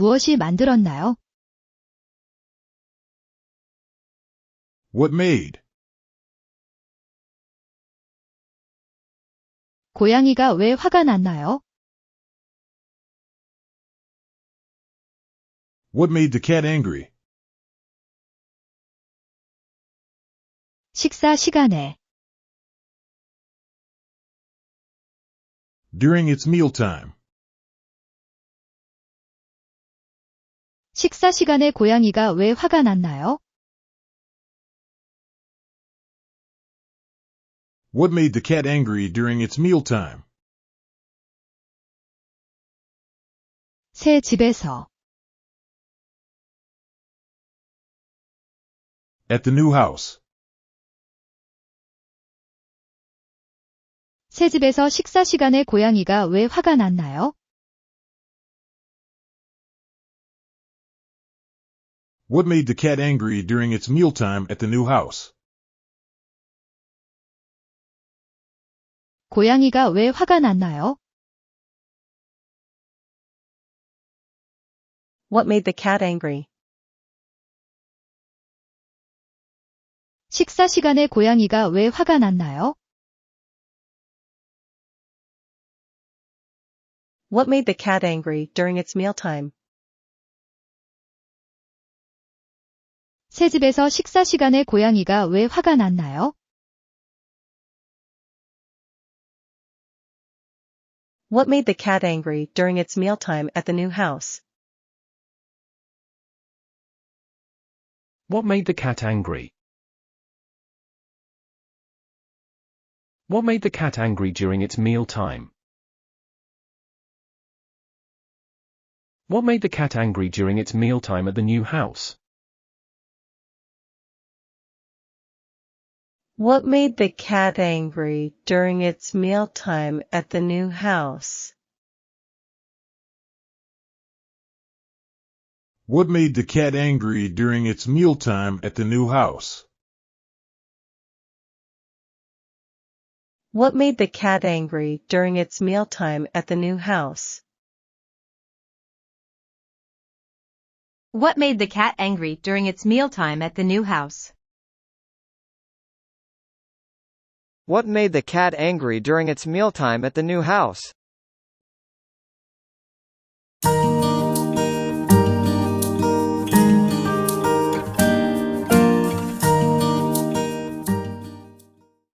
무엇이 만들었나요? What made? 고양이가 왜 화가 났나요? What made the cat angry? 식사 시간에 During its mealtime. 식사 시간에 고양이가 왜 화가 났나요? What made the cat angry during its mealtime? 새 집에서 At the new house. 새 집에서 식사 시간에 고양이가 왜 화가 났나요? What made the cat angry during its mealtime at the new house? 고양이가 왜 화가 났나요? What made the cat angry? 식사 시간에 고양이가 왜 화가 났나요? What made the cat angry during its mealtime? 새 집에서 식사 시간에 고양이가 왜 화가 났나요? What made the cat angry during its mealtime at the new house? What made the cat angry? What made the cat angry during its mealtime? What made the cat angry during its mealtime at the new house? What made the cat angry during its mealtime at the new house? What made the cat angry during its mealtime at the new house? What made the cat angry during its mealtime at the new house? What made the cat angry during its mealtime at the new house? What made the cat angry during its mealtime at the new house?